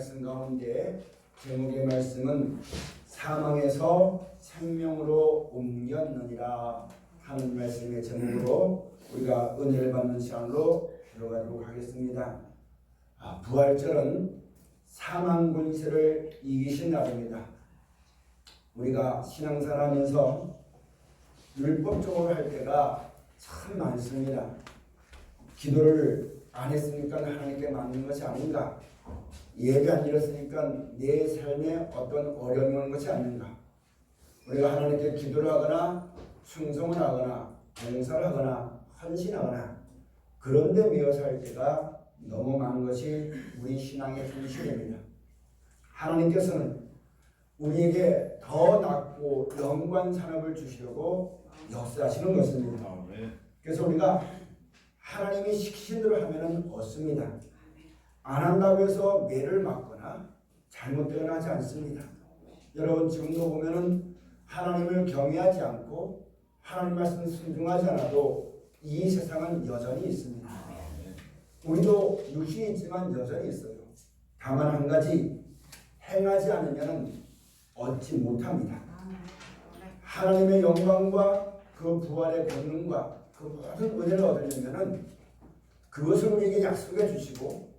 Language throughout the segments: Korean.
말씀 가운데 제목의 말씀은 사망에서 생명으로 옮겼느니라 하는 말씀의 제목으로 우리가 은혜를 받는 시간으로 들어가도록 하겠습니다. 부활절은 사망 권세를 이기신 날입니다. 우리가 신앙생활하면서 율법적으로 할 때가 참 많습니다. 기도를 안 했으니까 하나님께 맞는 것이 아닌가, 예배 안 드렸으니까 내 삶에 어떤 어려움이 오는 것이 아닌가, 우리가 하나님께 기도를 하거나 충성을 하거나 봉사를 하거나 헌신하거나 그런 데 매여 살 때가 너무 많은 것이 우리 신앙의 현실입니다. 하나님께서는 우리에게 더 낫고 영광 산업을 주시려고 역사하시는 것입니다. 그래서 우리가 하나님이 시키신 대로 하면은 얻습니다. 안 한다고 해서 매를 맞거나 잘못되거나 하지 않습니다. 여러분 지금도 보면은 하나님을 경외하지 않고 하나님 말씀을 순종하지 않아도 이 세상은 여전히 있습니다. 우리도 육신이 있지만 여전히 있어요. 다만 한 가지, 행하지 않으면 얻지 못합니다. 하나님의 영광과 그 부활의 권능과 그 모든 은혜를 얻으려면 그것을 우리에게 약속해 주시고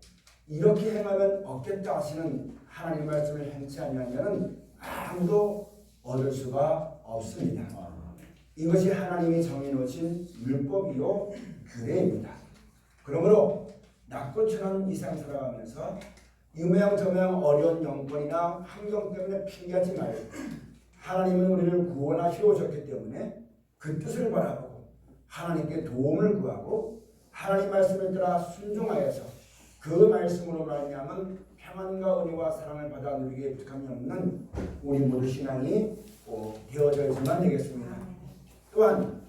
이렇게 행하면 얻겠다 하시는 하나님 말씀을 행치 아니하면 아무도 얻을 수가 없습니다. 이것이 하나님이 정해놓으신 율법이요 규례입니다. 그러므로 낙고처럼 이 세상 살아가면서 이 모양 저 모양 어려운 영권이나 환경 때문에 핑계하지 말고 하나님은 우리를 구원하시러 오셨기 때문에 그 뜻을 바라보고 하나님께 도움을 구하고 하나님 말씀을 따라 순종하여서 그 말씀으로 말미암은 평안과 은혜와 사랑을 받아 누리기에 부족함이 없는 우리 모두 신앙이 꼭 되어져 있으면 되겠습니다. 또한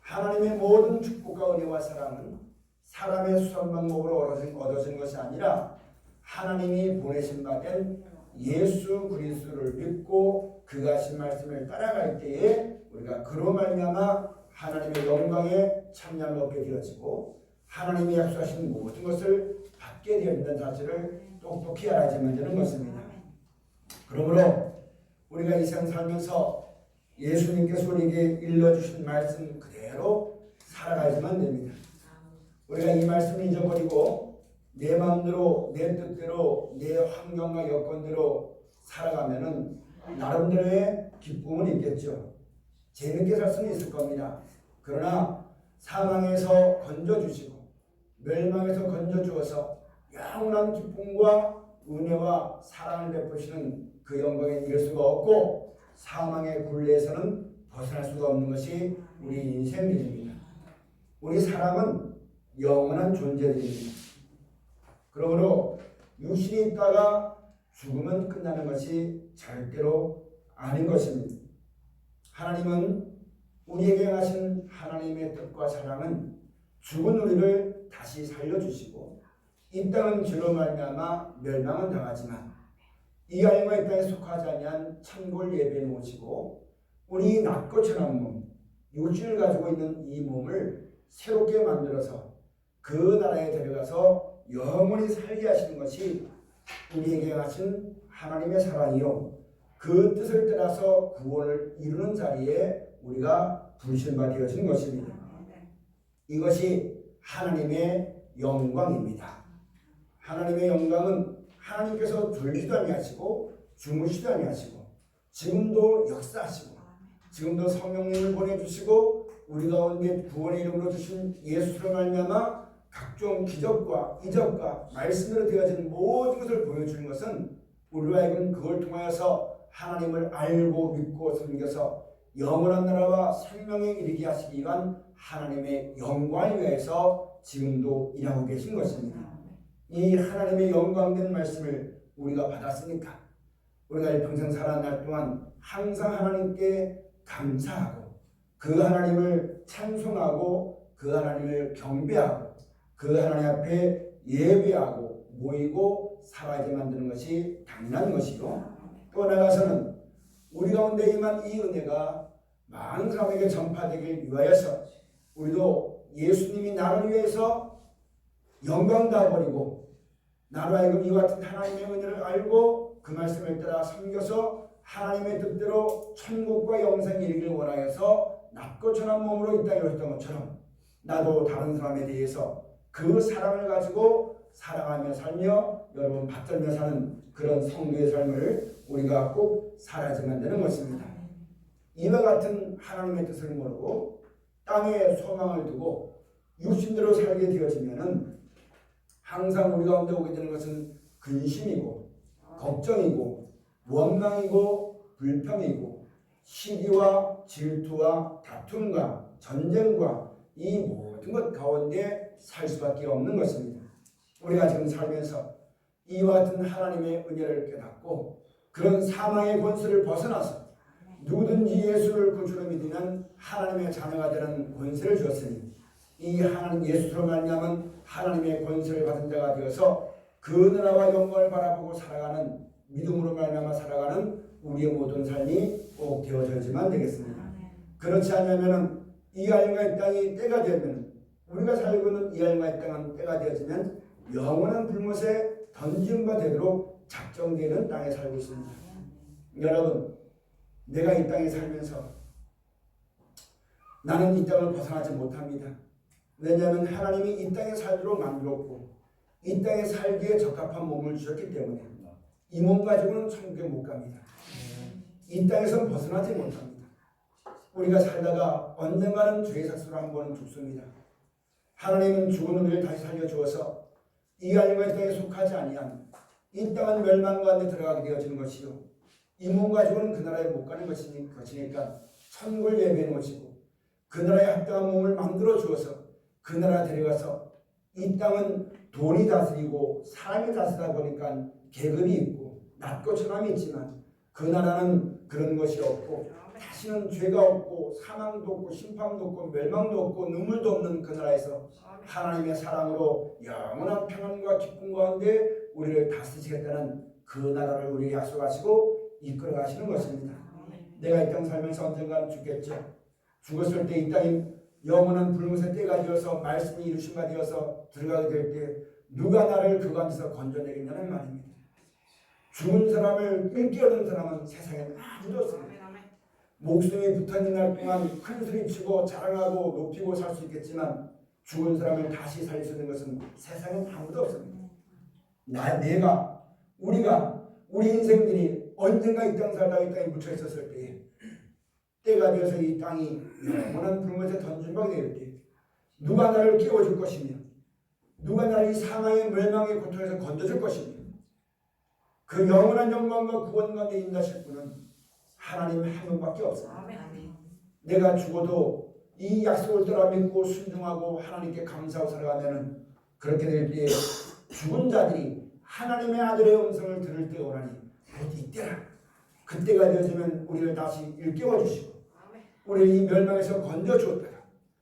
하나님의 모든 축복과 은혜와 사랑은 사람의 수단 방법으로 얻어진 것이 아니라 하나님이 보내신 바 된 예수 그리스도를 믿고 그가 하신 말씀을 따라갈 때에 우리가 그로 말미암아 하나님의 영광에 참여를 얻게 되어지고 하나님이 약속하신 모든 것을 받게 되어진다는 사실을 똑똑히 알아야만 되는 것입니다. 그러므로 우리가 이 세상 살면서 예수님께서 우리에게 일러주신 말씀 그대로 살아가야만 됩니다. 우리가 이 말씀을 잊어버리고 내 마음대로 내 뜻대로 내 환경과 여건대로 살아가면은 나름대로의 기쁨은 있겠죠. 재밌게 살 수는 있을 겁니다. 그러나 사망에서 건져주시고 멸망에서 건져주어서 영원한 기쁨과 은혜와 사랑을 베푸시는 그 영광에 이를 수가 없고 사망의 굴레에서는 벗어날 수가 없는 것이 우리 인생길입니다. 우리 사람은 영원한 존재들입니다. 그러므로 육신이 있다가 죽으면 끝나는 것이 절대로 아닌 것입니다. 하나님은 우리에게 하신 하나님의 뜻과 사랑은 죽은 우리를 다시 살려주시고 이 땅은 죄로 말미암아 멸망은 당하지만 이 아이와 이 땅에 속하지 아니한 천국을 예배해 놓으시고 우리 낮고 천한 몸, 육신을 가지고 있는 이 몸을 새롭게 만들어서 그 나라에 데려가서 영원히 살게 하시는 것이 우리에게 하신 하나님의 사랑이요 그 뜻을 따라서 구원을 이루는 자리에 우리가 부르신 바 되어진 것입니다. 이것이 하나님의 영광입니다. 하나님의 영광은 하나님께서 졸지도 아니하시고 주무시도 아니하시고 지금도 역사하시고 지금도 성령님을 보내주시고 우리 가운데 구원의 이름으로 주신 예수로 말미암아 각종 기적과 이적과 말씀으로 되어진 모든 것을 보여주는 것은 우리와 하여금 그걸 통하여서 하나님을 알고 믿고 섬겨서 영원한 나라와 생명에 이르게 하시기 위한 하나님의 영광을 위해서 지금도 일하고 계신 것입니다. 이 하나님의 영광된 말씀을 우리가 받았으니까 우리가 일평생 살아난 날 동안 항상 하나님께 감사하고 그 하나님을 찬송하고 그 하나님을 경배하고 그 하나님 앞에 예배하고 모이고 살아야지 만드는 것이 당연한 것이요. 또 나아가서는 우리 가운데 임한 이 은혜가 많은 사람에게 전파되길 위하여서 우리도 예수님이 나를 위해서 영광 다 버리고 나로 하여금 이와 같은 하나님의 은혜를 알고 그 말씀을 따라 섬겨서 하나님의 뜻대로 천국과 영생에 이르기를 원하여서 낮고 천한 몸으로 이 땅에 오셨던 것처럼 나도 다른 사람에 대해서 그 사랑을 가지고 사랑하며 살며 여러분 받들며 사는 그런 성도의 삶을 우리가 꼭 살아야만 되는 것입니다. 이와 같은 하나님의 뜻을 모르고 땅에 소망을 두고 육신대로 살게 되어지면은 항상 우리 가운데 오게 되는 것은 근심이고 걱정이고 원망이고 불평이고 시기와 질투와 다툼과 전쟁과 이 모든 것 가운데 살 수밖에 없는 것입니다. 우리가 지금 살면서 이와 같은 하나님의 은혜를 깨닫고 그런 사망의 권세를 벗어나서 누구든지 예수를 구주로 믿으면 하나님의 자녀가 되는 권세를 주었으니 이 하나님 예수로 말미암은 하나님의 권세를 받은 자가 되어서 그 나라와 영광을 바라보고 살아가는 믿음으로 말미암아 살아가는 우리의 모든 삶이 꼭 되어져야지만 되겠습니다. 그렇지 않으면 이 하늘과 이 땅이 때가 되면 우리가 살고 있는 이 하늘과 이 땅은 때가 되어지면 영원한 불못에 던진 바 되도록 작정되는 땅에 살고 있습니다. 여러분, 내가 이 땅에 살면서 나는 이 땅을 벗어나지 못합니다. 왜냐하면 하나님이 이 땅에 살도록 만들었고 이 땅에 살기에 적합한 몸을 주셨기 때문에 이 몸 가지고는 천국에 못 갑니다. 이 땅에서 벗어나지 못합니다. 우리가 살다가 언젠가는 죄의 삭수로 한 번은 죽습니다. 하나님은 죽은 우리를 다시 살려주어서 이 하늘과 이 땅에 속하지 아니한 이 땅은 멸망 가운데 들어가게 되어지는 것이요 이 몸 가지고는 그 나라에 못 가는 것이니까 천국을 예배해 놓으시고 그 나라에 합당한 몸을 만들어 주어서 그 나라 데려가서 이 땅은 돈이 다스리고 사람이 다스리다 보니까 계급이 있고 낮고 천함이 있지만 그 나라는 그런 것이 없고 다시는 죄가 없고 사망도 없고 심판도 없고 멸망도 없고 눈물도 없는 그 나라에서 하나님의 사랑으로 영원한 평안과 기쁨 가운데 우리를 다스리시겠다는 그 나라를 우리에게 약속하시고 이끌어 가시는 것입니다. 내가 이 땅 살면서 언젠가는 죽겠죠. 죽었을 때 이 땅이 영원한 불못의 때가 되어서 말씀이 이루신 바 되어서 들어가게 될 때 누가 나를 그 가운데서 건져내겠냐는 말입니다. 죽은 사람을 일깨우는 사람은 세상에 아무도 없습니다. 목숨이 붙어있는 날 동안 큰 소리치고 자랑하고 높이고 살 수 있겠지만 죽은 사람을 다시 살릴 수 있는 것은 세상에 아무도 없습니다. 내가 우리 인생들이 언젠가 이 땅 살다가 이 땅에 묻혀 있었을 때에 때가 되어서 이 땅이 영원한 불못에 던진박이 될 때 누가 나를 깨워줄 것이며 누가 나를 이 사망의 멸망의 고통에서 건져줄 것이며 그 영원한 영광과 구원 가운데 인도하실 분은 하나님 한 분밖에 없습니다. 내가 죽어도 이 약속을 따라 믿고 순종하고 하나님께 감사하고 살아가면 그렇게 될 때 죽은 자들이 하나님의 아들의 음성을 들을 때 오라니 곧 이때라. 그때가 되어지면 우리를 다시 일깨워 주시고 우리를 이 멸망에서 건져 주었다가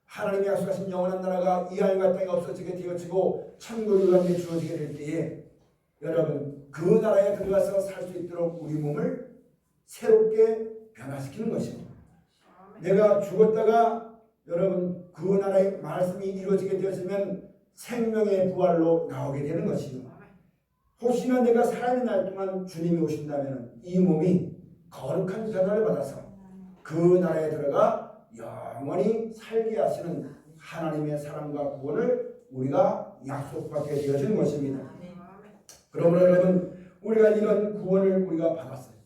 하나님이 약속하신 영원한 나라가 이 하늘과 땅이 없어지게 되어지고 천국을 가운데 주어지게 될 때에 여러분 그 나라에 들어가서 살 수 있도록 우리 몸을 새롭게 변화시키는 것입니다. 내가 죽었다가 여러분 그 나라의 말씀이 이루어지게 되었으면 생명의 부활로 나오게 되는 것이죠. 혹시나 내가 살아있는 날 동안 주님이 오신다면 이 몸이 거룩한 변화를 받아서 그 나라에 들어가 영원히 살게 하시는 하나님의 사랑과 구원을 우리가 약속받게 되어진 것입니다. 그러므로 여러분 우리가 이런 구원을 우리가 받았어요.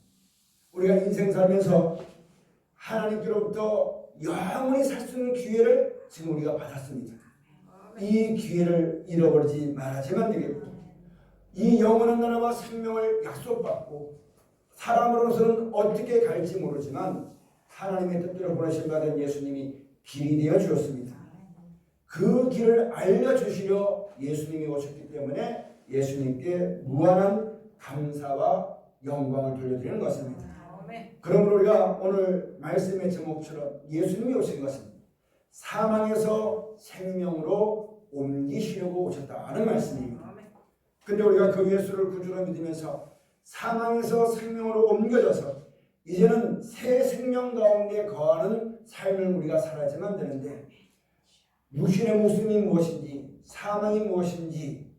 우리가 인생 살면서 하나님께로부터 영원히 살 수 있는 기회를 지금 우리가 받았습니다. 이 기회를 잃어버리지 말아야만 되겠고 이 영원한 나라와 생명을 약속받고 사람으로서는 어떻게 갈지 모르지만 하나님의 뜻대로 보내신 받은 예수님이 길이 되어 주었습니다. 그 길을 알려주시려 예수님이 오셨기 때문에 예수님께 무한한 감사와 영광을 돌려드리는 것입니다. 그러므로 우리가 오늘 말씀의 제목처럼 예수님이 오신 것은 사망에서 생명으로 옮기시려고 오셨다는 말씀입니다. 근데 우리가 그 예수를 구주로 믿으면서 사망에서 생명으로 옮겨져서 이제는 새 생명 가운데 거하는 삶을 우리가 살아야지만 되는데 육신의 목숨이 무엇인지 사망이 무엇인지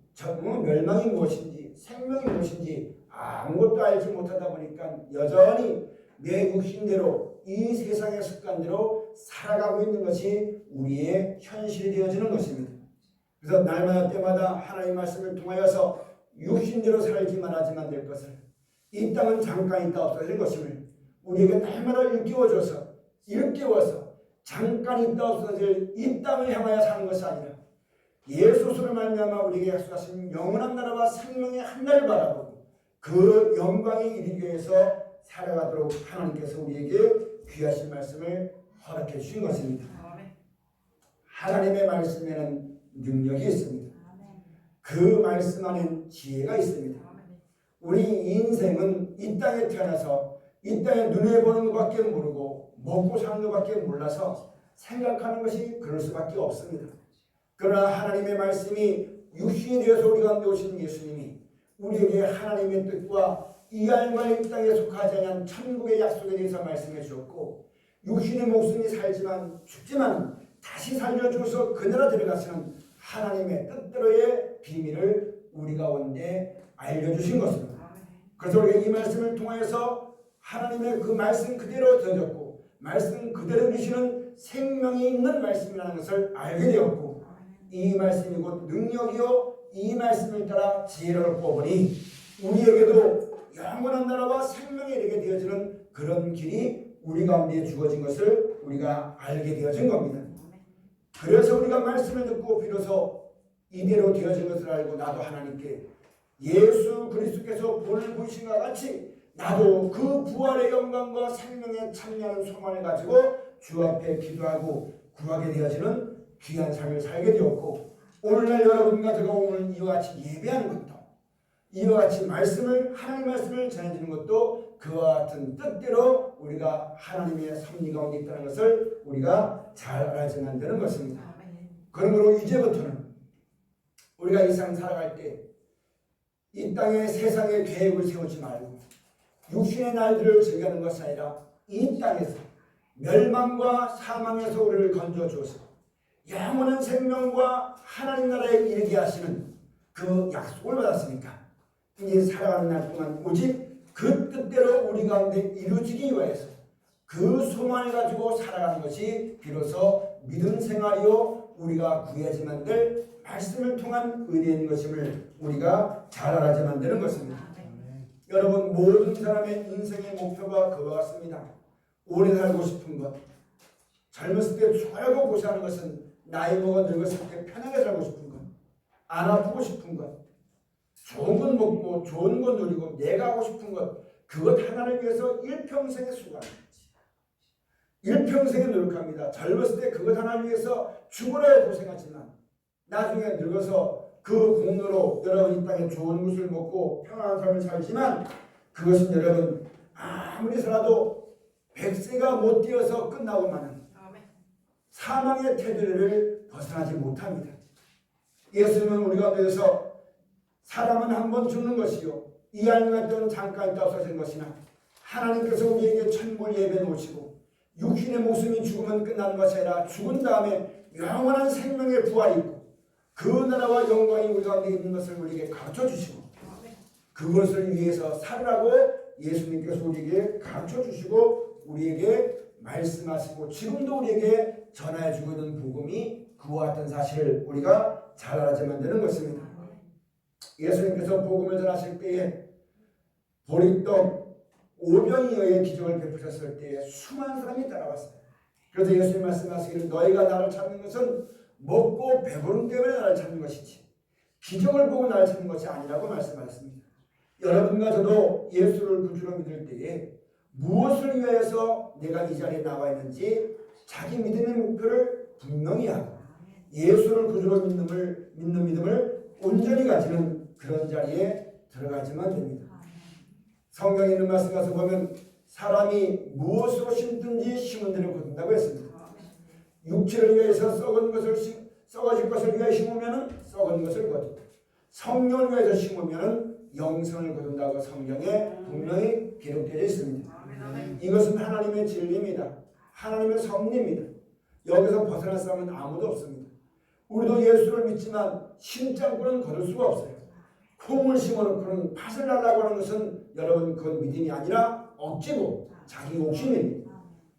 멸망이 무엇인지 생명이 무엇인지 아무것도 알지 못하다 보니까 여전히 내 육신대로 이 세상의 습관대로 살아가고 있는 것이 우리의 현실이 되어지는 것입니다. 그래서 날마다 때마다 하나님의 말씀을 통하여서 육신대로 살기만 하지만 될 것을, 이 땅은 잠깐 있다 없어질 것임을 우리에게 날마다 일깨워서 잠깐 있다 없어질 이 땅을 향하여 사는 것이 아니라 예수를 말미암아 우리에게 약속하신 영원한 나라와 생명의 한날을 바라보고 그 영광에 이르기 위해서 살아가도록 하나님께서 우리에게 귀하신 말씀을 허락해 주신 것입니다. 하나님의 말씀에는 능력이 있습니다. 그 말씀 안에는 지혜가 있습니다. 우리 인생은 이 땅에 태어나서 이 땅에 눈에 보는 것밖에 모르고 먹고 사는 것밖에 몰라서 생각하는 것이 그럴 수밖에 없습니다. 그러나 하나님의 말씀이 육신이 되어서 우리 가운데 오신 예수님이 우리에게 하나님의 뜻과 이 알과 이 땅에 속하지 않은 천국의 약속에 대해서 말씀해 주었고, 육신의 목숨이 살지만 죽지만 다시 살려주어서 그 나라 들어가시는 하나님의 뜻대로의 비밀을 우리 가운데 알려주신 것입니다. 그래서 우리가 이 말씀을 통하여서 하나님의 그 말씀 그대로 던졌고 말씀 그대로 주시는 생명이 있는 말씀이라는 것을 알게 되었고, 이 말씀이 곧 능력이요 이 말씀을 따라 지혜를 뽑으니 우리에게도 영원한 나라와 생명에 이르게 되어지는 그런 길이 우리 가운데 주어진 것을 우리가 알게 되어진 겁니다. 그래서 우리가 말씀을 듣고 비로소 이대로 되어진 것을 알고 나도 하나님께 예수 그리스도께서 본을 보이신 것 같이 나도 그 부활의 영광과 생명에 참여하는 소망을 가지고 주 앞에 기도하고 구하게 되어지는 귀한 삶을 살게 되었고, 오늘날 여러분과 제가 오늘 이와 같이 예배하는 것도, 이와 같이 하나님의 말씀을 전해주는 것도 그와 같은 뜻대로 우리가 하나님의 섭리 가운데 있다는 것을 우리가 잘 알아야만 되는 것입니다. 그러므로 이제부터는 우리가 이 세상 살아갈 때 이 땅의 세상의 계획을 세우지 말고 육신의 날들을 즐기는 것이 아니라 이 땅에서 멸망과 사망에서 우리를 건져주어서 영원한 생명과 하나님 나라에 이르게 하시는 그 약속을 받았으니까 이제 살아가는 날 동안 오직 그 뜻대로 우리 가운데 이루어지기 위해서 그 소망을 가지고 살아가는 것이 비로소 믿음 생활이요 우리가 구해야지만 될 말씀을 통한 은혜인 것임을 우리가 잘 알아야만 되는 것입니다. 여러분, 모든 사람의 인생의 목표가 그와 같습니다. 오래 살고 싶은 것, 젊었을 때 죽어야고 고시하는 것은 나이 먹어 늙었을 때 편하게 살고 싶은 것, 안 아프고 싶은 것, 좋은 건 먹고 좋은 건 누리고 내가 하고 싶은 것, 그것 하나를 위해서 일평생에 수고합니다. 일평생에 노력합니다. 젊었을 때 그것 하나를 위해서 죽으려 고생하지만 나중에 늙어서 그 공로로 여러분 이 땅에 좋은 것을 먹고 평안한 삶을 살지만 그것은 여러분 아무리 살아도 100세가 못 되어서 끝나고만은 사망의 테두리를 벗어나지 못합니다. 예수님은 우리 가운데서 사람은 한 번 죽는 것이요 이 안과 때는 잠깐 있다 없어진 것이나 하나님께서 우리에게 천국을 예배해 놓으시고 육신의 목숨이 죽으면 끝나는 것이 아니라 죽은 다음에 영원한 생명의 부활이 있고 그 나라와 영광이 우리 가운데 있는 것을 우리에게 가르쳐 주시고 그것을 위해서 살으라고 예수님께서 우리에게 가르쳐 주시고 우리에게 말씀하시고 지금도 우리에게 전하여 주고 있는 복음이 그와 같은 사실을 우리가 잘 알아야만 되는 것입니다. 예수님께서 복음을 전하실 때에 보리떡 5병이어의 기적을 베푸셨을 때에 수많은 사람이 따라왔어요. 그래서 예수님 말씀하시기를 너희가 나를 찾는 것은 먹고 배부름 때문에 나를 찾는 것이지 기적을 보고 나를 찾는 것이 아니라고 말씀하셨습니다. 여러분과 저도 예수를 구주로 믿을 때에 무엇을 위해서 내가 이 자리에 나와 있는지 자기 믿음의 목표를 분명히 하고 예수를 구주로 믿는 믿음을 온전히 가지는 그런 자리에 들어가지만 됩니다. 성경에 있는 말씀 가서 보면 사람이 무엇으로 심든지 심은 대로 거둔다고 했습니다. 육체를 위해서 썩어질 것을 위해 심으면 썩은 것을 거두고 성령을 위해서 심으면 영생을 거둔다고 성경에 분명히 기록되어 있습니다. 이것은 하나님의 진리입니다. 하나님의 섭리입니다. 여기서 벗어날 사람은 아무도 없습니다. 우리도 예수를 믿지만 심장꾼은 거둘 수가 없어요. 콩을 심어놓고는 팥을 달라고 하는 것은 여러분 그건 믿음이 아니라 억지고 자기 욕심입니다.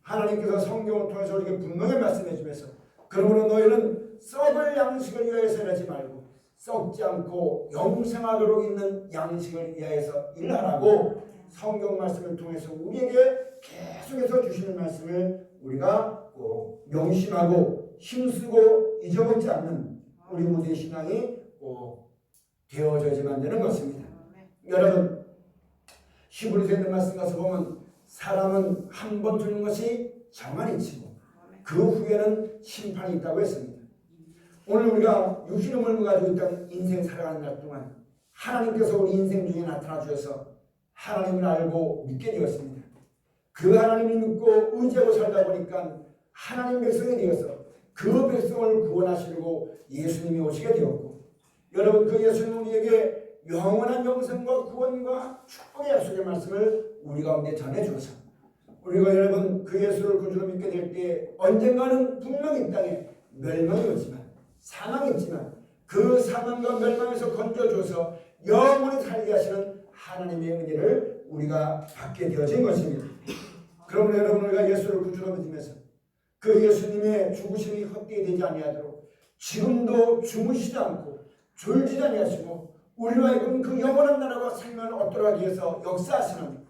하나님께서 성경을 통해서 우리에게 분명히 말씀해 주면서 그러므로 너희는 썩을 양식을 위하여서 일하지 말고 썩지 않고 영생하도록 있는 양식을 위하여서 일하라고 성경 말씀을 통해서 우리에게 계속해서 주시는 말씀을 우리가 꼭 명심하고 힘쓰고 잊어먹지 않는 우리 모두의 신앙이 꼭 되어져야만 되는 것입니다. 여러분 히브리서에 있는 말씀 가서 보면 사람은 한 번 주는 것이 정한 이치고 그 후에는 심판이 있다고 했습니다. 오늘 우리가 육신의 몸을 가지고 있던 인생 살아가는 날 동안 하나님께서 우리 인생 중에 나타나 주셔서 하나님을 알고 믿게 되었습니다. 그 하나님을 믿고 의지하고 살다 보니까 하나님 백성이 되어서 그 백성을 구원하시려고 예수님이 오시게 되었고 여러분 그 예수님 우리에게 영원한 영생과 구원과 축복의 약속의 말씀을 우리 가운데 전해주어서 우리가 여러분 그 예수를 구주로 믿게 될 때 언젠가는 분명히 이 땅에 멸망이 오지만 사망이 있지만 그 사망과 멸망에서 건져줘서 영원히 살게 하시는 하나님의 은혜를 우리가 받게 되어진 것입니다. 그러므로 여러분 우리가 예수를 구주로 믿으면서 그 예수님의 죽으심이 헛되이 되지 아니하도록 지금도 주무시지 않고 졸지도 아니하시고 우리로 하여금 그 영원한 나라와 생명을 얻도록 하기 위해서 역사하시는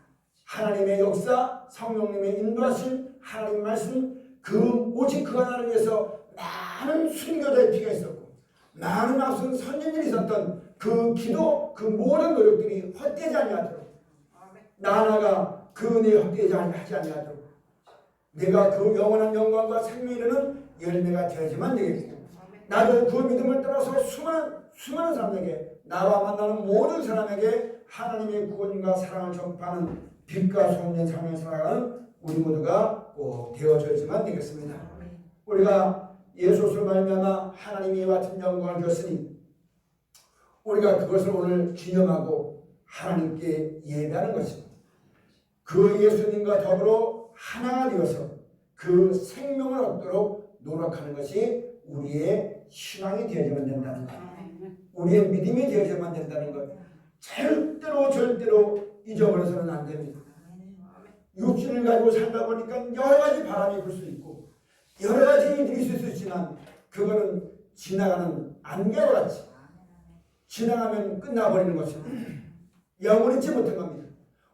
하나님의 역사, 성령님의 인도하신 하나님 말씀 오직 그 하나를 위해서 많은 순교자의 피가 있었고 많은 앞선 선진들이 있었던 그 기도, 그 모든 노력들이 헛되지 아니하도록 나 하나가 그 은혜에 헛되지 하지 아니하도록 내가 그 영원한 영광과 생명에 이르는 열매가 되어야지만 되겠고 나도 그 믿음을 따라서 수많은 사람에게 나와 만나는 모든 사람에게 하나님의 구원과 사랑을 전파하는 빛과 소문의 삶을 살아가는 우리 모두가 꼭 되어져야지만 되겠습니다. 우리가 예수를 말미암아 하나님이 같은 영광을 주었으니 우리가 그것을 오늘 기념하고 하나님께 예배하는 것입니다. 그 예수님과 더불어 하나가 되어서 그 생명을 얻도록 노력하는 것이 우리의 신앙이 되어야만 된다는 것, 우리의 믿음이 되어야만 된다는 것 절대로 잊어버려서는 안 됩니다. 육신을 가지고 살다 보니까 여러 가지 바람이 불 수 있고 여러 가지 일들이 있을 수 있지만 그거는 지나가는 안개와 같이 지나가면 끝나버리는 것입니다. 영원히 있지 못한 겁니다.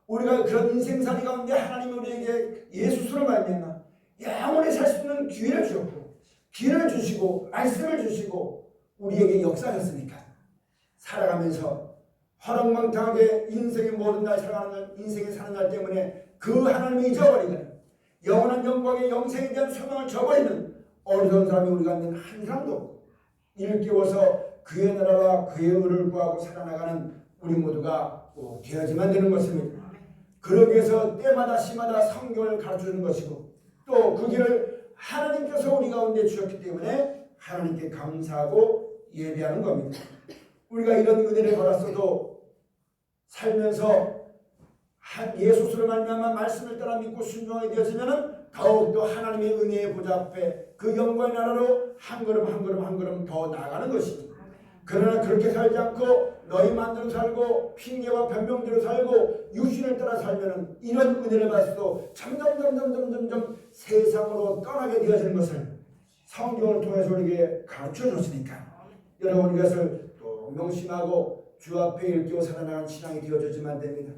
우리가 그런 인생살이 가운데 하나님이 우리에게 예수를 말미암아 영원히 살 수 있는 기회를 주셨고 길을 주시고 말씀을 주시고 우리에게 역사하셨으니까 살아가면서 허랑망탕하게 인생의 모든 날 살아가는 인생에 사는 날 때문에 그 하나님을 잊어버리는 영원한 영광의 영생에 대한 소망을 저버리는 어리석은 사람이 우리 가운데 한 사람도 없고 이를 깨워서 그의 나라와 그의 의를 구하고 살아나가는 우리 모두가 꼭 되어야지만 되는 것입니다. 그러기 위해서 때마다 시마다 성경을 가르쳐주는 것이고 또 그 길을 하나님께서 우리 가운데 주셨기 때문에 하나님께 감사하고 예배하는 겁니다. 우리가 이런 은혜를 받았어도 살면서 예수를 말미암아 말씀을 따라 믿고 순종하게 되었으면 더욱더 하나님의 은혜의 보좌 앞에 그 영광의 나라로 한 걸음 더 나아가는 것입니다. 그러나 그렇게 살지 않고 너희 마음대로 살고 핑계와 변명대로 살고 육신을 따라 살면 이런 은혜를 받아도 점점 세상으로 떠나게 되어지는 것을 성경을 통해서 우리에게 가르쳐줬으니까 여러분 이것을 또 명심하고 주 앞에 일깨워 살아나가는 신앙이 되어지지만 됩니다.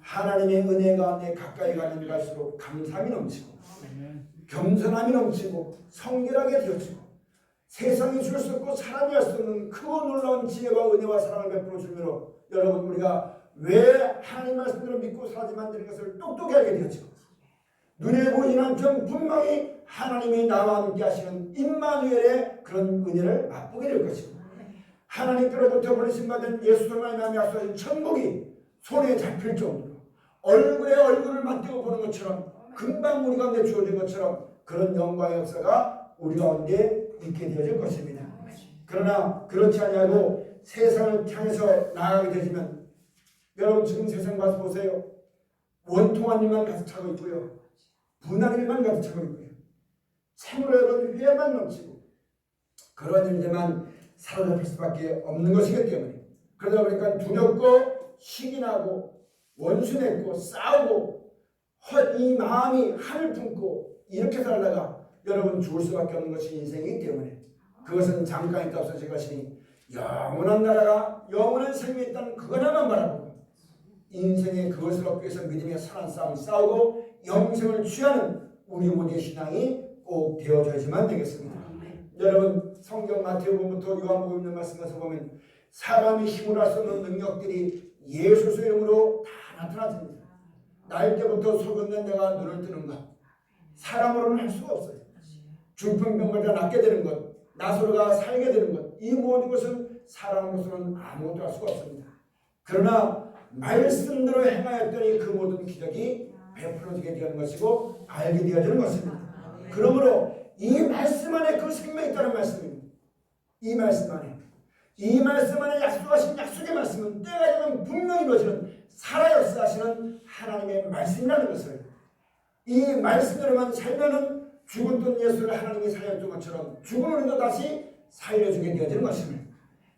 하나님의 은혜 가운데 가까이 가는 갈수록 감사함이 넘치고 겸손함이 넘치고 성결하게 되어지고 세상이 줄 수 없고 사람이 할 수 없는 크고 놀라운 지혜와 은혜와 사랑을 베풀어 주므로 여러분 우리가 왜 하나님 말씀대로 믿고 살아야만 되는 것을 똑똑히 알게 되어지고 눈에 보이지 않지만 분명히 하나님이 나와 함께 하시는 임마누엘의 그런 은혜를 맛보게 될 것이고 하나님께로부터 보내신 받은 예수를 말미암아 약속하신 천국이 손에 잡힐 정도로 얼굴에 얼굴을 맞대고 보는 것처럼 금방 우리 가운데 주어진 것처럼 그런 영광의 역사가 우리 가운데 있게 되어질 것입니다. 그러나 그렇지 아니하고 세상을 향해서 나아가게 되시면 여러분 지금 세상 봐서 보세요. 원통한 일만 가득 차고 있고요. 분한 일만 가득 차고 있고요. 참으로 여러분 회만 넘치고 그런 일들만 사로잡힐 수밖에 없는 것이기 때문에 그러다 보니까 두렵고 신이 나고 원수 맺고 싸우고 이 마음이 한을 품고 이렇게 살다가 여러분 죽을 수밖에 없는 것이 인생이기 때문에 그것은 잠깐에 없어질 것이니 영원한 나라가 영원한 생명이 있다는 그거나만 바라보고 인생의 그것을 얻기 위해서 믿음의 선한 싸움을 싸우고 영생을 취하는 우리 모두의 신앙이 꼭 되어져야지만 되겠습니다. 여러분 성경 마태복음부터 요한복음 있는 말씀에서 보면 사람이 힘으로 할 수 없는 능력들이 예수 이름으로 다 나타났습니다. 날 때부터 속였는 내가 눈을 뜨는 것 사람으로는 할 수가 없어요. 중풍병을 다 낫게 되는 것 나사로가 살게 되는 것 이 모든 것은 사람으로서는 아무것도 할 수가 없습니다. 그러나 말씀대로 행하였더니 그 모든 기적이 베풀어지게 되는 것이고 알게 되어지는 것입니다. 그러므로 이 말씀 안에 그 생명이 있다는 말씀입니다. 이 말씀 안에 약속하신 약속의 말씀은 때가 되면 분명히 이루어지는 살아 역사하시는 하나님의 말씀이라는 것을 이 말씀대로만 살면은 죽었던 예수를 하나님이 살려준 것처럼 죽은 우리도 다시 살려주게 되어지는 것입니다.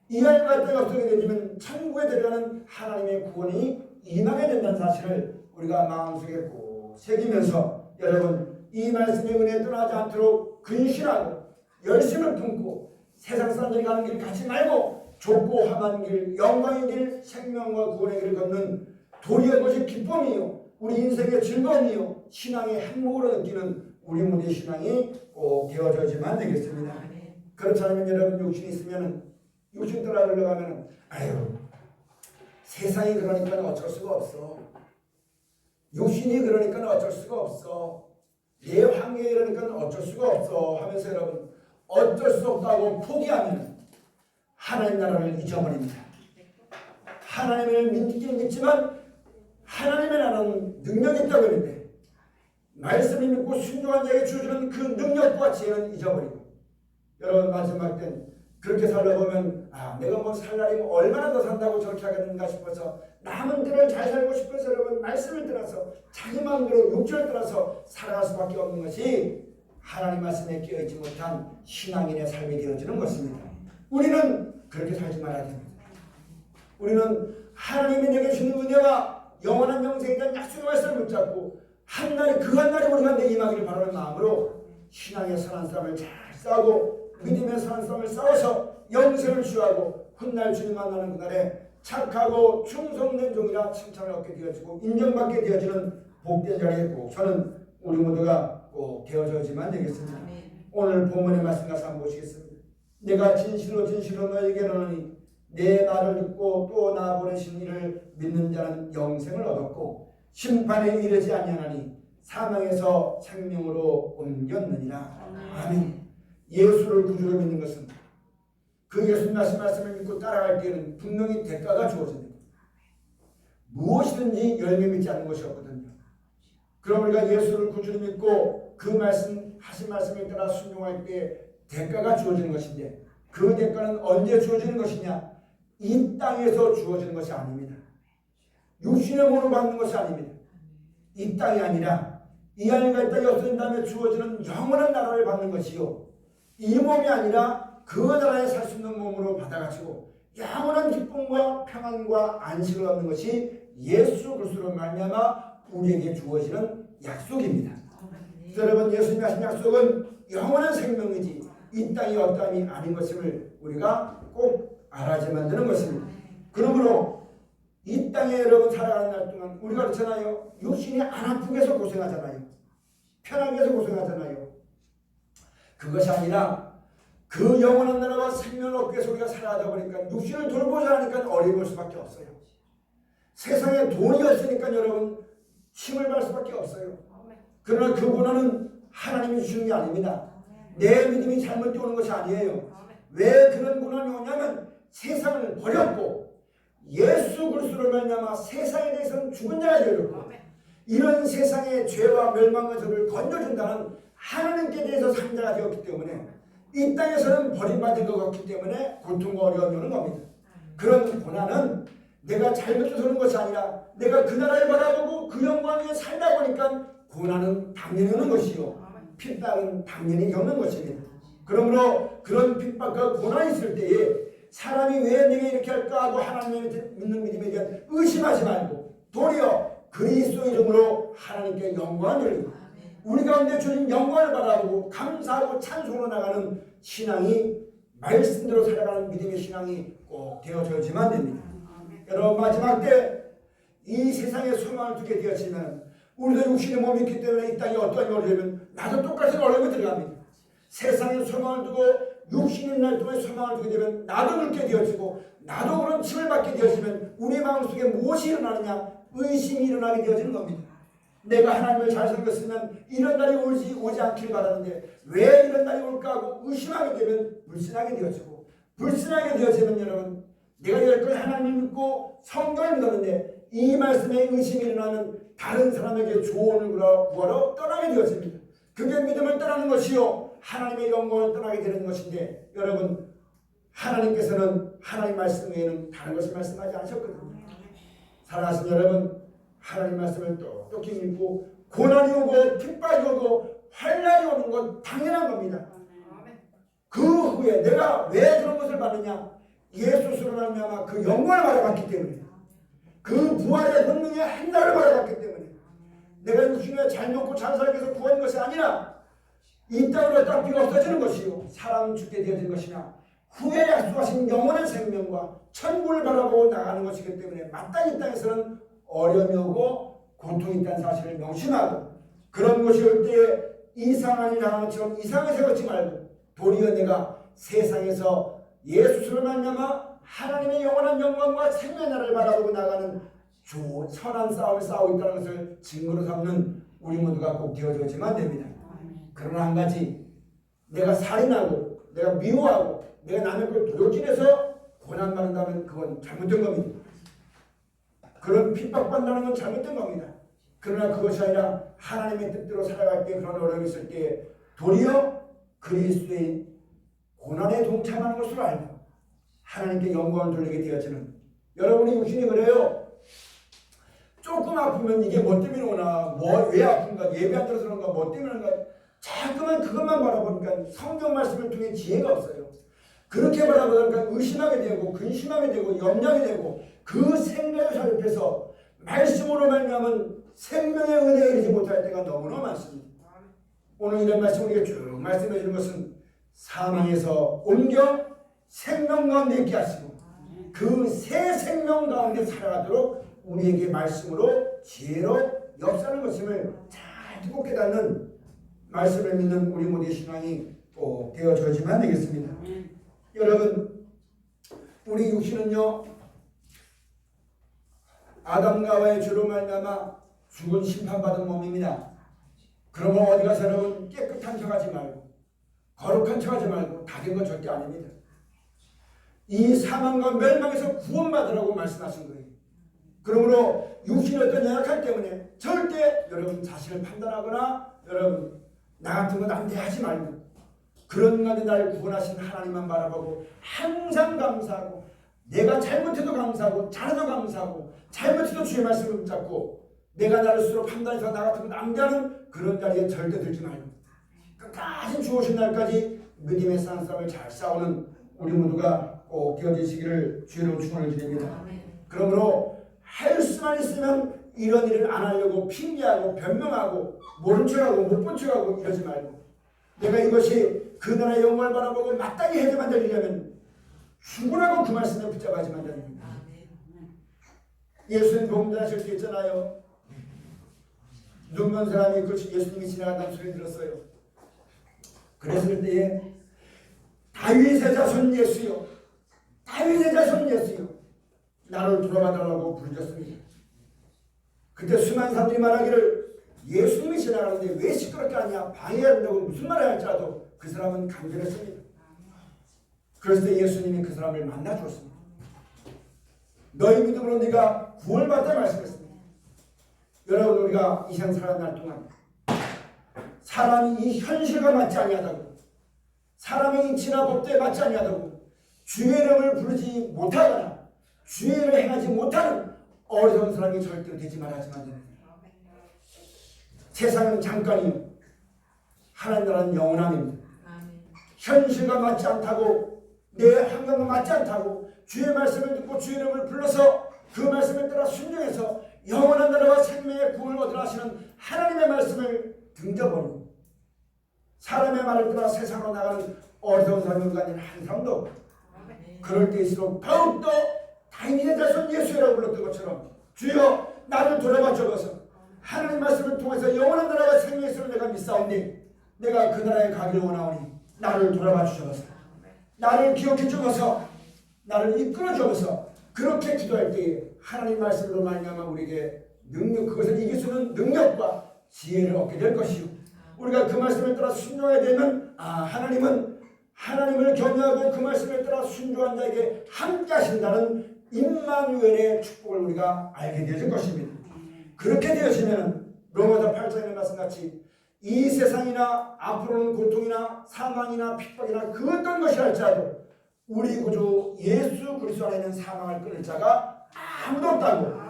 이 아이가 때가 어떻게 되면 천국에 들어가는 하나님의 구원이 임하게 된다는 사실을 우리가 마음속에 꼭 새기면서 여러분 이 말씀의 은혜에 떠나지 않도록 근신하고 열심을 품고 세상 사람들이 가는 길 가지 말고 좁고 험한 길 영광의 길 생명과 구원의 길을 걷는 도리어 것이 기쁨이요 우리 인생의 즐거움이요 신앙의 행복으로 느끼는 우리 모두의 신앙이 꼭 되어져야지만 되겠습니다. 그렇지 않으면 여러분 욕심이 있으면 욕심 따라 흘러가면 아유 세상이 그러니까 어쩔 수가 없어. 욕심이 그러니까 어쩔 수가 없어. 내 환경이 그러니까 어쩔 수가 없어 하면서 여러분 어쩔 수 없다고 포기하면 하나님 나라를 잊어버립니다. 하나님을 믿긴 믿지만 하나님의 나라는 능력이 있다고 했는데 말씀을 믿고 순종한 자에게 주어지는 그 능력과 지혜는 잊어버리고 여러분 마지막 땐 그렇게 살다 보면 내가 뭐 살 날이 얼마나 더 산다고 저렇게 하겠는가 싶어서 남은 들을 잘 살고 싶어서 여러분 말씀을 들어서 자기 마음대로 욕심을 들어서 살아갈 수밖에 없는 것이 하나님 말씀에 깨어있지 못한 신앙인의 삶이 되어지는 것입니다. 우리는 그렇게 살지 말아야 됩니다. 우리는 하나님이 내게 주는 은혜와 영원한 영생에 대한 약속의 말씀을 붙잡고 한 날에 우리가 내 임하기를 바라는 마음으로 신앙의 선한 싸움을 잘 싸우고 믿음의 선한 싸움을 싸워서 영생을 취하고 훗날 주님 만나는 그날에 착하고 충성된 종이라 칭찬을 얻게 되어지고 인정받게 되어지는 복된 자리에 꼭 저는 우리 모두가 꼭 되어져야지만 되겠습니다. 오늘 본문의 말씀 가서 한번 보시겠습니다. 내가 진실로 너에게 이르노니 내 말을 듣고 또 나 보내신 이를 믿는 자는 영생을 얻었고 심판에 이르지 아니하나니 사망에서 생명으로 옮겼느니라. 아멘. 예수를 구주로 믿는 것은 그 예수님 말씀을 믿고 따라갈 때에는 분명히 대가가 주어집니다. 무엇이든지 열매 맺지 않는 것이 없거든요. 그럼 우리가 예수를 구주로 믿고 그 하신 말씀에 따라 순종할 때 대가가 주어지는 것인데 그 대가는 언제 주어지는 것이냐? 이 땅에서 주어지는 것이 아닙니다. 육신의 몸을 받는 것이 아닙니다. 이 땅이 아니라 이 안에가 이 땅에 없어진 다음에 주어지는 영원한 나라를 받는 것이요. 이 몸이 아니라 그 나라에 살 수 있는 몸으로 받아가지고 영원한 기쁨과 평안과 안식을 얻는 것이 예수 그리스도로 말미암아 우리에게 주어지는 약속입니다. 여러분 예수님이 하신 약속은 영원한 생명이지 이 땅이 어떠함이 아닌 것임을 우리가 꼭 알아야만 되는 것입니다. 그러므로 이 땅에 여러분 살아가는 날 동안 우리가 그렇잖아요. 육신이 안 아프게 해서 고생하잖아요. 편하게 해서 고생하잖아요. 그것이 아니라 그 영원한 나라와 생명을 얻기 위해서 우리가 살아가다 보니까 육신을 돌보자 하니까 어려울 수밖에 없어요. 세상에 돈이 없으니까 여러분 힘을 발 수밖에 없어요. 그러나 그 고난은 하나님이 주시는 게 아닙니다. 내 믿음이 잘못되어 오는 것이 아니에요. 왜 그런 고난이 오냐면 세상을 버렸고 예수 그리스도를 말미암아 세상에 대해서는 죽은 자가 되었고 이런 세상의 죄와 멸망과 저를 건져준다는 하나님께 대해서 상자가 되었기 때문에 이 땅에서는 버림받은 것 같기 때문에 고통과 어려움이 오는 겁니다. 그런 고난은 내가 잘못해서 오는 것이 아니라 내가 그 나라를 바라보고 그 영광 위에 살다 보니까 고난은 당연히 오는 것이요 핍박은 당연히 겪는 것입니다. 그러므로 그런 핍박과 고난이 있을 때에 사람이 왜 내게 이렇게 할까 하고 하나님을 믿는 믿음에 대한 의심하지 말고 도리어 그리스도 이름으로 하나님께 영광을 돌리고 우리 가운데 주신 영광을 바라보고 감사하고 찬송으로 나가는 신앙이 말씀대로 살아가는 믿음의 신앙이 꼭 되어져야지만 됩니다. 여러분 마지막 때 이 세상에 소망을 두게 되었지만 우리도 육신의 몸이 있기 때문에 이 땅에 어떠한 일이 되면 나도 똑같은 어려움이 들어갑니다. 세상에 소망을 두고 육신의 날 동안 소망을 두게 되면 나도 늙게 되어지고 나도 그런 침을 받게 되어지면 우리 마음속에 무엇이 일어나느냐 의심이 일어나게 되어지는 겁니다. 내가 하나님을 잘 섬겼으면 이런 날이 오지 않길 바라는데 왜 이런 날이 올까 하고 의심하게 되면 불신하게 되어지고 불신하게 되어지면 여러분 내가 여태껏 하나님을 믿고 성경을 믿었는데 이 말씀에 의심이 일어나면 다른 사람에게 조언을 구하러 떠나게 되어집니다. 그게 믿음을 떠나는 것이요 하나님의 영광을 떠나게 되는 것인데 여러분 하나님께서는 하나님 말씀 외에는 다른 것을 말씀하지 않으셨거든요. 사랑하시는 여러분 하나님 말씀을 똑똑히 믿고 고난이 오고 핍박이 오고 환난이 오는 건 당연한 겁니다. 그 후에 내가 왜 그런 것을 받느냐 예수스로 말미암아 그 영광을 받아봤기 때문에 그 부활의 본능의 한 날을 받아봤기 때문에 내가 육신에 잘 먹고 잘 살기 위해서 구한 것이 아니라 이 땅으로 땅비가 없어지는 것이요 사람 죽게 되어진 것이나 후에 약속하신 영원한 생명과 천국을 바라보고 나가는 것이기 때문에 마땅히 이 땅에서는 어려움이 오고 고통이 있다는 사실을 명심하고 그런 것이 올 때에 이상한 일 당한 것처럼 이상하게 생각하지 말고 도리어 내가 세상에서 예수를 만나마 하나님의 영원한 영광과 생명의 나라를 바라보고 나가는 좋은 선한 싸움을 싸우고 있다는 것을 증거로 삼는 우리 모두가 꼭 되어져야지만 됩니다. 그러나 한 가지 내가 살인하고 내가 미워하고 내가 남의 걸 도둑질해서 고난받는다면 그건 잘못된 겁니다. 그런 핍박받는다는 건 잘못된 겁니다. 그러나 그것이 아니라 하나님의 뜻대로 살아갈 때 그런 어려움이 있을 때 도리어 그리스도의 고난에 동참하는 것으로 알고 하나님께 영광을 돌리게 되어지는 여러분이 육신이 그래요. 조금 아프면 이게 뭐 때문에 오나 왜 아픈가 예배 안 들어서 그런가 뭐 때문에 그런가 자꾸만 그것만 바라보니까 성경 말씀을 통해 지혜가 없어요. 그렇게 바라보니까 의심하게 되고 근심하게 되고 염려하게 되고 그 생명의 살펴서 말씀으로 말미암은 생명의 은혜에 이르지 못할 때가 너무나 많습니다. 오늘 이런 말씀 우리가 쭉 말씀해 주는 것은 사망에서 옮겨 생명 가운데 있게 하시고 그 새 생명 가운데 살아가도록 우리에게 말씀으로 지혜로 역사하는 것임을 잘 듣고 깨닫는 말씀을 믿는 우리 모두의 신앙이 꼭 되어져야지만 되겠습니다. 여러분 우리 육신은요 아담과 하와의 죄로 말미암아 죽은 심판받은 몸입니다. 그러면 어디 가서 여러분 깨끗한 척하지 말고 거룩한 척하지 말고 다 된 건 절대 아닙니다. 이 사망과 멸망에서 구원받으라고 말씀하신 거예요. 그러므로 육신의 어떤 연약함 때문에 절대 여러분 자신을 판단하거나 여러분 나 같은 건 안 돼 하지 말고 그런 가운데 나를 구원하신 하나님만 바라보고 항상 감사하고 내가 잘못해도 감사하고 잘해도 감사하고 잘못해도 주의 말씀을 붙잡고 내가 나를 스스로 판단해서 나 같은 건 안 되는 그런 자리에 절대 들지 말고 끝까지 주오신 날까지 믿음의 싸움을 잘 싸우는 우리 모두가 꼭 되어지시기를 주의로 축원을 드립니다. 그러므로 할 수만 있으면 이런 일을 안 하려고 핑계하고 변명하고 모른 척하고 못 본 척하고 이러지 말고 내가 이것이 그 나라의 영광을 바라보고 마땅히 해야만 되려면 충분하고 그 말씀에 붙잡아야지만 됩니다. 예수님 복음전하실 때 있잖아요. 눈먼 사람이 그렇지 예수님이 지나간다는 소리 들었어요. 그랬을 때에 다윗의 자손 예수여 다윗의 자손 예수여 나를 돌아봐달라고 부르셨습니다. 그때 수많은 사람들이 말하기를 예수님이 지나가는데 왜 시끄럽게 하냐 방해해야 된다고 무슨 말을 할지라도 그 사람은 간절했습니다. 그랬을 때 예수님이 그 사람을 만나 주었습니다. 너희 믿음으로 네가 구원받다 말씀했습니다. 여러분 우리가 이 세상 살아가는 날 동안 사람이 이 현실과 맞지 아니하다고 사람의 인치나 법도에 맞지 아니하다고 주의 이름을 부르지 못하거나 주의 일을 행하지 못하는 어리석은 사람이 절대로 되지 말아야지만 됩니다. 세상은 잠깐이요 하나님 나라는 영원함입니다. 현실과 맞지 않다고 내 환경과 맞지 않다고 주의 말씀을 듣고 주의 이름을 불러서 그 말씀에 따라 순종해서 영원한 나라와 생명의 구원을 얻으라 하시는 하나님의 말씀을 등져버리고 사람의 말을 따라 세상으로 나가는 어리석은 사람이 우리가 아닌 한 사람도 없고 그럴 때일수록 더욱더 다윗의 자손 예수라고 불렀던 것처럼 주여 나를 돌아봐 주옵소서. 하나님 말씀을 통해서 영원한 나라와 생명의 있음을 내가 믿사오니 내가 그 나라에 가기를 원하오니 나를 돌아봐 주옵소서. 나를 기억해 주옵소서. 나를 이끌어 주옵소서. 그렇게 기도할 때에 하나님 말씀으로 말미암아 우리에게 능력, 그것을 이길 수 있는 능력과 지혜를 얻게 될 것이요, 우리가 그 말씀을 따라 순종해야 되면 하나님은 하나님을 경외하고 그 말씀에 따라 순종한 자에게 함께 하신다는 임마누엘의 축복을 우리가 알게 되어질 것입니다. 그렇게 되어지면 로마서 8장의 말씀같이 이 세상이나 앞으로는 고통이나 사망이나 핍박이나 그 어떤 것이 할지라도 우리 구주 예수 그리스도 안에 있는 사망을 끊을 자가 아무도 없다고.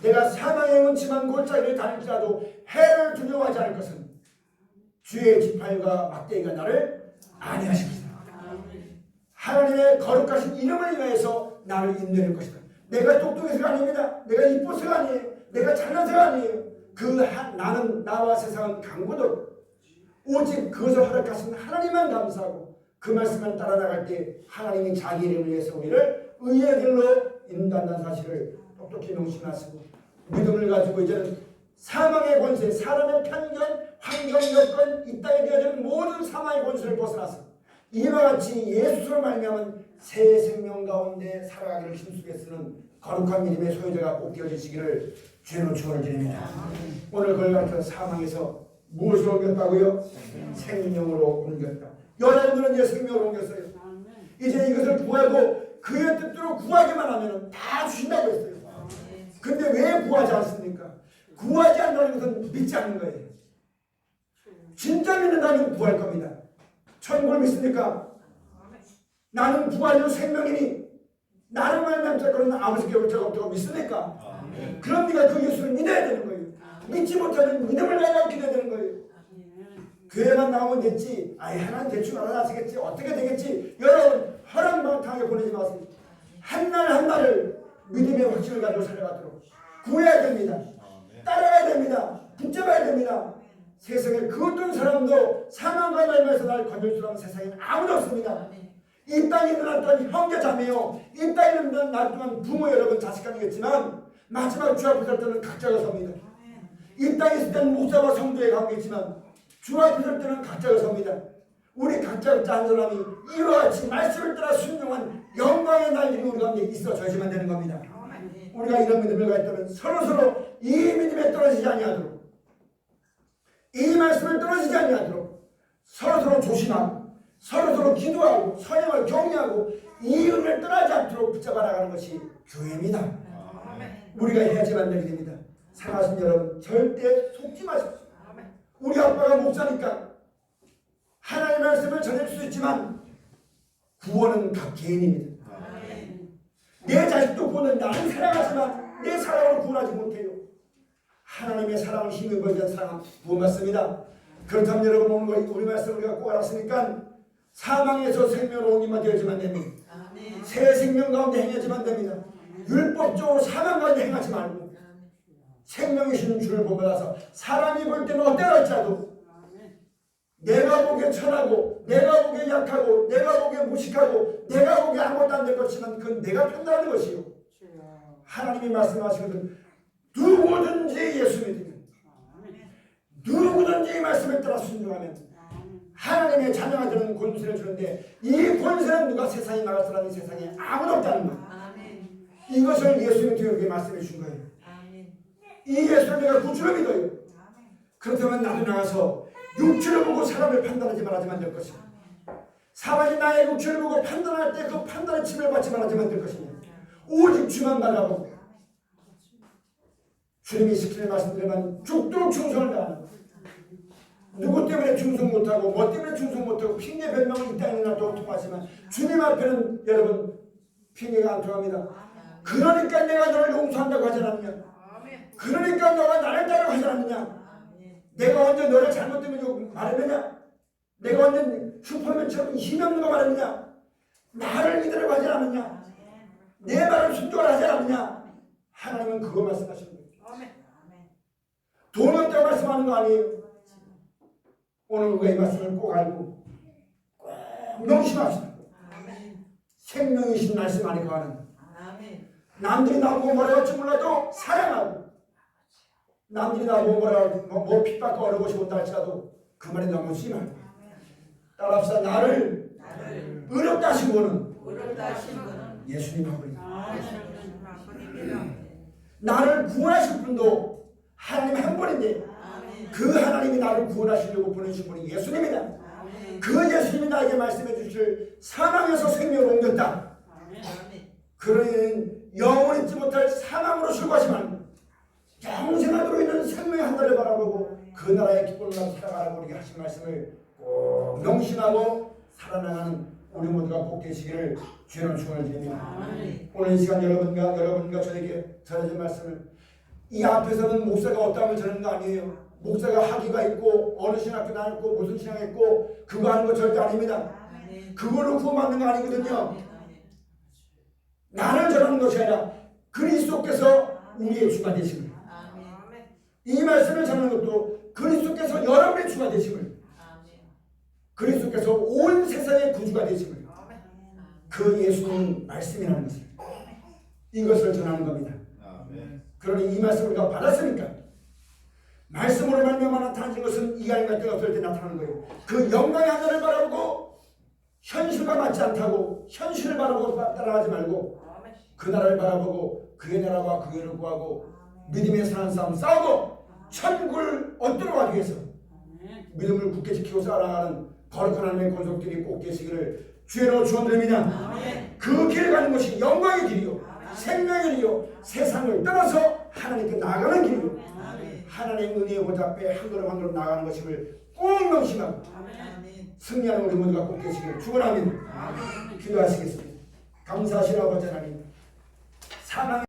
내가 사망의 원치만 골짜기를 다닐지라도 해를 두려워하지 않을 것은 주의 지팡이가 막대기가 나를 안위하실 것이다. 하나님의 거룩하신 이름을 위하여서 나를 인도할 것이다. 내가 똑똑해서가 아닙니다. 내가 이뻐서가 아니에요. 내가 잘나서가 아니에요. 나는 나와 세상은 강구도 오직 그것을 허락하신 하나님만 감사하고 그 말씀을 따라 나갈 때 하나님이 자기 이름을 위해서 우리를 의의 길로 인도한다는 사실을 똑똑히 명심하시고 믿음을 가지고 이제는 사망의 권세, 사람의 편견, 환경, 여건, 이 땅에 되어진 모든 사망의 권세를 벗어나서 이와 같이 예수로 말미암은 새 생명 가운데 살아가기를 힘쓰게 쓰는 거룩한 믿음의 소유자가 꼭 되어지시기를 주로 축원을 드립니다. 오늘 그걸 가르쳐 사망에서 무엇으로 옮겼다고요? 생명으로 옮겼다. 여러분들은 이제 생명으로 옮겼어요. 이제 이것을 구하고 그의 뜻대로 구하기만 하면 다 주신다고 했어요. 근데 왜 구하지 않습니까? 구하지 않는 것은 믿지 않는 거예요. 진짜 믿는다면 구할 겁니다. 천국을 믿습니까? 나는 부활이요 생명이니 나를 말미암자 거는 아버지께 올 자가 없다고 믿습니까? 그럼 네가 그 예수를 믿어야 되는 거예요. 믿지 못하면 믿음을 가지고 기도해야 되는 거예요. 교회만 나오면 됐지, 하나님 대충 알아서 겠지, 어떻게 되겠지, 여러분 허랑방탕하게 보내지 마세요. 한날 한날을 믿음의 확신을 가지고 살아가도록 구해야 됩니다. 따라가야 됩니다. 붙잡아야 됩니다. 세상에 그 어떤 사람도 사망과 말미암아서 나를 건질 수 없는 세상에 아무도 없습니다. 이 땅에 있는 날 동안 형제 자매요, 이 땅에 있는 날 동안 부모 여러분 자식간이겠지만 마지막 주 앞에 설 때는 각자가 섭니다. 이 땅에 있을 때는 목사와 성도의 관계지만 주 앞에 설 때는 각자가 섭니다. 우리 각자 한 사람이 이와 같이 말씀을 따라 순종한 영광의 날들이 우리 가운데 있어져야지만 되는 겁니다. 우리가 이런 믿음을 가졌다면 서로서로 이 믿음에 떨어지지 아니하도록, 이 말씀을 떨어지지 아니하도록 서로서로 조심하고 서로서로 기도하고 선행을 격려하고 이 은혜를 떠나지 않도록 붙잡아 나가는 것이 교회입니다. 우리가 해야지만 되게 됩니다. 사랑하신 여러분, 절대 속지 마십시오. 우리 아빠가 목사니까 하나님의 말씀을 전할 수 있지만 구원은 각 개인입니다. 내 자식도 구원은 나는 사랑하지만 내 사랑을 구원하지 못해요. 하나님의 사랑을 힘입어 위한 사랑은 구원받습니다. 그렇다면 여러분 오늘 우리 말씀 우리가 꼭 알았으니까 사망에서 생명으로 옮기만 되어야지만 됩니다. 새 생명 가운데 행하지만 됩니다. 율법적으로 사망 가운데 행하지 말고 생명이신 주를 보면서 사람이 볼 때는 어때라 할지라도 내가 보기에 천하고 내가 보기에 약하고 내가 보기에 무식하고 내가 보기에 아무것도 안 될 것이지만 그건 내가 판단하는 것이요, 하나님이 말씀하시거든 누구든지 예수 믿으면 누구든지 이 말씀에 따라 순종하면 하나님의 자녀가 되는 권세를 주는데 이 권세는 누가 세상에 나갈 사람이 세상에 아무도 없다는 거예요. 이것을 예수님이 우리에게 말씀해 준 거예요. 이 예수를 내가 구주로 믿어요. 그렇다면 나도 나가서 육체를 보고 사람을 판단하지 말아야만 될 것입니다. 사람이 나의 육체를 보고 판단할 때 그 판단에 침해받지 말아야만 될 것입니다. 오직 주만 바라보고 주님이 시키는 말씀들만 죽도록 충성을 다하는 것. 누구 때문에 충성 못하고 뭐 때문에 충성 못하고 핑계 변명을 이 땅에 놔두고 통하지만 주님 앞에는 여러분 핑계가 안 통합니다. 그러니까 내가 너를 용서한다고 하지 않았느냐, 그러니까 너가 나를 따르고 하지 않느냐, 내가 언제 너를 잘못되면 말했느냐, 내가 언제 슈퍼맨처럼 힘없는 거 말했느냐, 나를 믿으려고 하지 않느냐, 내 말을 순종하지 않느냐, 하나님은 그거 말씀하시는 거예요. 돈 없다고 말씀하는 거 아니에요. 오늘 우리가 이 말씀을 꼭 알고 꼭 명심합시다. 생명이신 말씀 안에 거하는, 남들이 나보고 뭐라 할지 몰라도 사랑하고, 남들이 나보고 뭐라 뭐 핍박과 어려운 것이 온다 할지라도 그 말에 너무 심하고, 따라합시다. 나를 의롭다 하신 분은 예수님 한 분입니다. 나를 구원하실 분도 하나님 한 분인데, 그 하나님이 나를 구원하시려고 보내신 분이 예수님이다. 그 예수님이 나에게 말씀해 주실 사망에서 생명을 옮겼다. 그러니 영원히 잊지 못할 사망으로 출구하시면 영생하도록 있는 생명의 한 달을 바라보고 그 나라의 기쁨을 살아가라고 우리에게 하신 말씀을 꼭 명심하고 살아나가는 우리 모두가 꼭 되시기를 주의 축원을 드립니다. 오늘 이 시간 여러분과 저에게 전해진 말씀을, 이 앞에서는 목사가 어떠하면 전하는 거 아니에요. 목사가 학위가 있고 어느 신학교 다녔고 무슨 신학 있고 그거 하는 거 절대 아닙니다. 그걸로 구원받는 거 아니거든요. 나를 전하는 것이 아니라 그리스도께서 우리의 주가 되심을, 이 말씀을 전하는 것도 그리스도께서 여러분의 주가 되심을, 그리스도께서 온 세상의 구주가 되심을, 그 예수님 말씀이라는 것을, 이것을 전하는 겁니다. 그러니 이 말씀을 우리가 받았으니까 말씀으로 말미암아 나타나는 것은 이하인 갈대가 없을 때 나타나는 거예요. 그 영광의 하늘을 바라보고 현실과 맞지 않다고 현실을 바라보고 따라가지 말고 그 나라를 바라보고 그의 나라와 그의 를 구하고 믿음의 선한 싸움 싸우고 천국을 얻도록 하기 위해서 믿음을 굳게 지키고 살아가는 거룩한 하나님의 권속들이 꼭 되시기를 주의로 축원드립니다. 그 길을 가는 것이 영광의 길이요, 생명의 길이요, 세상을 떠나서 하나님께 나아가는 길이요, 하나님의 은혜의 보좌 앞에 한 걸음 한 걸음 나아가는 것임을 꼭 명심하고 승리하는 우리 모두가 꼭 되시기를 축원합니다. 기도하시겠습니다. 감사하시는 아버지 하나님, 사랑의